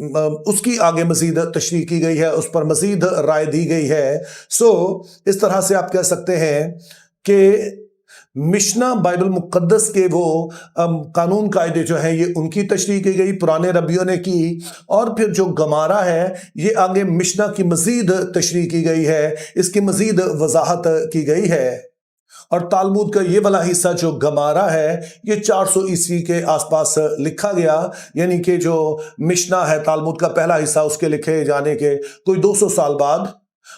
اس کی آگے مزید تشریح کی گئی ہے، اس پر مزید رائے دی گئی ہے۔ اس طرح سے آپ کہہ سکتے ہیں کہ مشنا بائبل مقدس کے وہ قانون قاعدے جو ہیں یہ ان کی تشریح کی گئی، پرانے ربیوں نے کی، اور پھر جو گمارہ ہے یہ آگے مشنا کی مزید تشریح کی گئی ہے، اس کی مزید وضاحت کی گئی ہے۔ اور تالمود کا یہ والا حصہ جو گمارہ ہے یہ 400 عیسوی کے آس پاس لکھا گیا، یعنی کہ جو مشنا ہے تالمود کا پہلا حصہ اس کے لکھے جانے کے کوئی 200 سال بعد۔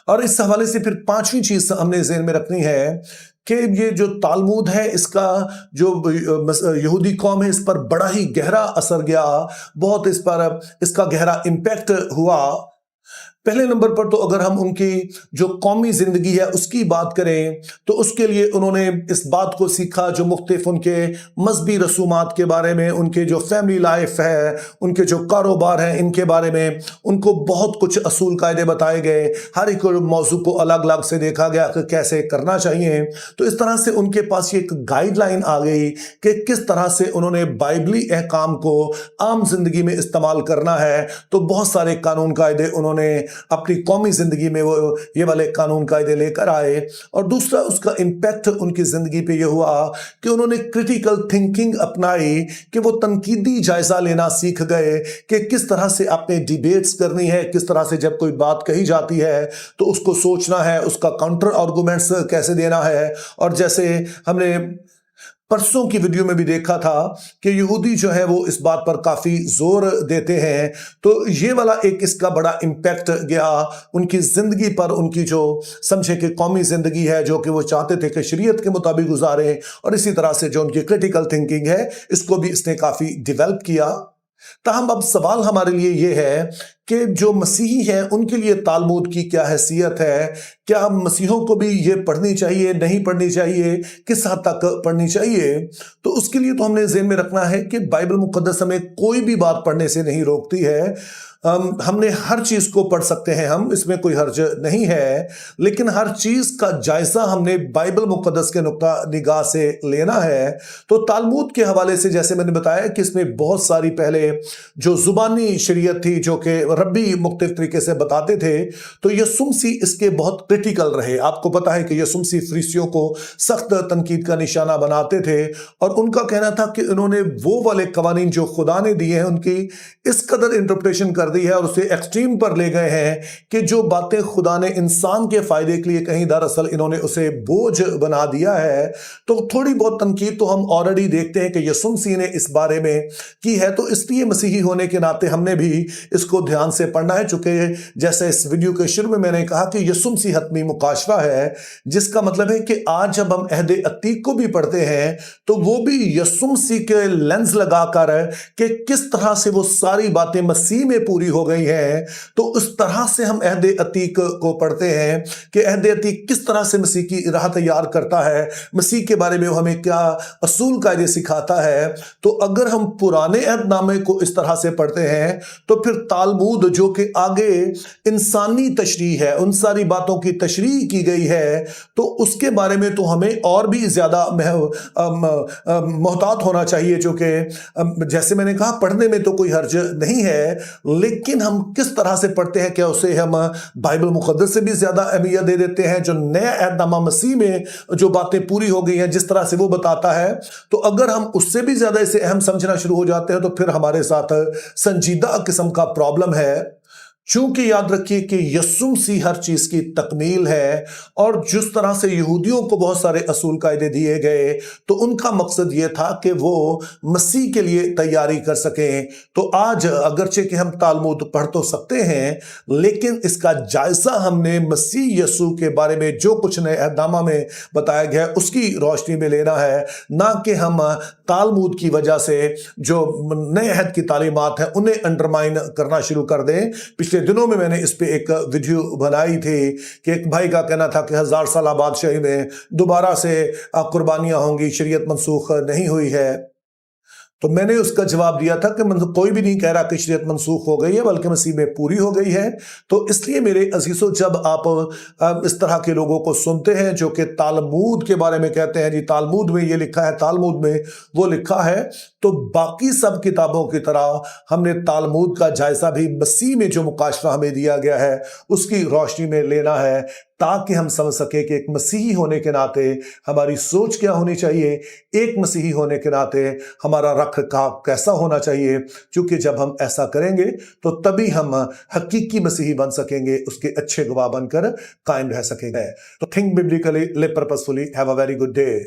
اور اس حوالے سے پھر پانچویں چیز ہم نے ذہن میں رکھنی ہے کہ یہ جو تالمود ہے اس کا جو یہودی قوم ہے اس پر بڑا ہی گہرا اثر گیا، بہت اس کا گہرا امپیکٹ ہوا۔ پہلے نمبر پر تو اگر ہم ان کی جو قومی زندگی ہے اس کی بات کریں تو اس کے لیے انہوں نے اس بات کو سیکھا، جو مختلف ان کے مذہبی رسومات کے بارے میں، ان کے جو فیملی لائف ہے، ان کے جو کاروبار ہیں، ان کے بارے میں ان کو بہت کچھ اصول قاعدے بتائے گئے، ہر ایک موضوع کو الگ الگ سے دیکھا گیا کہ کیسے کرنا چاہیے۔ تو اس طرح سے ان کے پاس یہ ایک گائیڈ لائن آ گئی کہ کس طرح سے انہوں نے بائبلی احکام کو عام زندگی میں استعمال کرنا ہے۔ تو بہت سارے قانون قاعدے انہوں نے اپنی قومی زندگی میں وہ یہ والے قانون قاعدے لے کر آئے۔ اور دوسرا اس کا امپیکٹ ان کی زندگی پہ یہ ہوا کہ انہوں نے کریٹیکل تھنکنگ اپنائی، کہ وہ تنقیدی جائزہ لینا سیکھ گئے کہ کس طرح سے آپ نے ڈیبیٹس کرنی ہے، کس طرح سے جب کوئی بات کہی جاتی ہے تو اس کو سوچنا ہے، اس کا کاؤنٹر آرگومنٹس کیسے دینا ہے۔ اور جیسے ہم نے پرسوں کی ویڈیو میں بھی دیکھا تھا کہ یہودی جو ہے وہ اس بات پر کافی زور دیتے ہیں، تو یہ والا ایک اس کا بڑا امپیکٹ گیا ان کی زندگی پر، ان کی جو سمجھے کہ قومی زندگی ہے جو کہ وہ چاہتے تھے کہ شریعت کے مطابق گزاریں، اور اسی طرح سے جو ان کی کریٹیکل تھنکنگ ہے اس کو بھی اس نے کافی ڈیولپ کیا۔ تاہم اب سوال ہمارے لیے یہ ہے کہ جو مسیحی ہیں ان کے لیے تالمود کی کیا حیثیت ہے؟ کیا مسیحوں کو بھی یہ پڑھنی چاہیے، نہیں پڑھنی چاہیے، کس حد تک پڑھنی چاہیے؟ تو اس کے لیے تو ہم نے ذہن میں رکھنا ہے کہ بائبل مقدس ہمیں کوئی بھی بات پڑھنے سے نہیں روکتی ہے۔ ہم نے ہر چیز کو پڑھ سکتے ہیں، ہم اس میں کوئی حرج نہیں ہے، لیکن ہر چیز کا جائزہ ہم نے بائبل مقدس کے نقطہ نگاہ سے لینا ہے۔ تو تالمود کے حوالے سے جیسے میں نے بتایا کہ اس میں بہت ساری پہلے جو زبانی شریعت تھی جو کہ ربی مختلف طریقے سے بتاتے تھے، تو یسوع مسیح اس کے بہت کریٹیکل رہے۔ آپ کو پتا ہے کہ یسوع مسیح فریسیوں کو سخت تنقید کا نشانہ بناتے تھے، اور ان کا کہنا تھا کہ انہوں نے وہ والے قوانین جو خدا نے دیے ہیں ان کی اس قدر انٹرپریٹیشن کر دی ہے اور اسے ایکسٹریم پر لے گئے ہیں کہ جو باتیں خدا نے انسان کے فائدے کے لیے کہیں دراصل انہوں نے اسے بوجھ بنا دیا ہے۔ تو تھوڑی بہت تنقید تو ہم آلریڈی دیکھتے ہیں کہ یسوع مسیح نے اس بارے میں کی ہے، تو اس لیے مسیحی ہونے کے ناطے ہم نے بھی اس کو دھیان سے پڑھنا ہے، چونکہ جیسے اس ویڈیو کے شروع میں نے کہا کہ یسوع مسیح حتمی مکاشفہ ہے، جس کا مطلب ہے کہ آج جب ہم عہد عتیق کو بھی پڑھتے ہیں تو وہ بھی یسوع مسیح کے لینز لگا کر کہ کس طرح سے وہ ساری باتیں مسیح میں پوری ہو گئی ہیں، تو اس طرح سے ہم عہد عتیق کو پڑھتے ہیں کہ عہد عتیق کس طرح سے مسیح کی راہ تیار کرتا ہے، مسیح کے بارے میں وہ ہمیں کیا اصول قاعدے سکھاتا ہے۔ تو اگر ہم پرانے عہد نامے کو اس طرح سے پڑھتے ہیں تو پھر تالمود جو کہ آگے انسانی تشریح ہے، ان ساری باتوں کی تشریح کی گئی ہے، تو اس کے بارے میں تو ہمیں اور بھی زیادہ محتاط ہونا چاہیے، جو کہ جیسے میں نے کہا پڑھنے میں تو کوئی حرج نہیں ہے، لیکن ہم کس طرح سے پڑھتے ہیں، کیا اسے ہم بائبل مقدس سے بھی زیادہ اہمیت دے دیتے ہیں، جو نیا عہد نامہ مسیح میں جو باتیں پوری ہو گئی ہیں جس طرح سے وہ بتاتا ہے، تو اگر ہم اس سے بھی زیادہ اسے اہم سمجھنا شروع ہو جاتے ہیں تو پھر ہمارے ساتھ سنجیدہ قسم کا پرابلم ہے۔ چونکہ یاد رکھیے کہ یسوع مسیح ہر چیز کی تکمیل ہے، اور جس طرح سے یہودیوں کو بہت سارے اصول قاعدے دیے گئے تو ان کا مقصد یہ تھا کہ وہ مسیح کے لیے تیاری کر سکیں۔ تو آج اگرچہ کہ ہم تالمود پڑھ تو سکتے ہیں، لیکن اس کا جائزہ ہم نے مسیح یسوع کے بارے میں جو کچھ نئے عہد نامہ میں بتایا گیا ہے اس کی روشنی میں لینا ہے، نہ کہ ہم تالمود کی وجہ سے جو نئے عہد کی تعلیمات ہیں انہیں انڈرمائن کرنا شروع کر دیں۔ پچھلے دنوں میں نے اس پہ ایک ویڈیو بنائی تھی کہ ایک بھائی کا کہنا تھا کہ 1000 سالہ بادشاہی میں دوبارہ سے قربانیاں ہوں گی، شریعت منسوخ نہیں ہوئی ہے۔ تو میں نے اس کا جواب دیا تھا کہ کوئی بھی نہیں کہہ رہا کہ شریعت منسوخ ہو گئی ہے، بلکہ مسیح میں پوری ہو گئی ہے۔ تو اس لیے میرے عزیزو، جب آپ اس طرح کے لوگوں کو سنتے ہیں جو کہ تالمود کے بارے میں کہتے ہیں جی تالمود میں یہ لکھا ہے، تالمود میں وہ لکھا ہے، تو باقی سب کتابوں کی طرح ہم نے تالمود کا جائزہ بھی مسیح میں جو مکاشفہ ہمیں دیا گیا ہے اس کی روشنی میں لینا ہے، تاکہ ہم سمجھ سکیں کہ ایک مسیحی ہونے کے ناطے ہماری سوچ کیا ہونی چاہیے، ایک مسیحی ہونے کے ناطے ہمارا رکھ رکھاو کیسا ہونا چاہیے، کیونکہ جب ہم ایسا کریں گے تو تبھی ہم حقیقی مسیحی بن سکیں گے، اس کے اچھے گواہ بن کر قائم رہ سکیں گے۔ تو think biblically, live purposefully, have a very good day.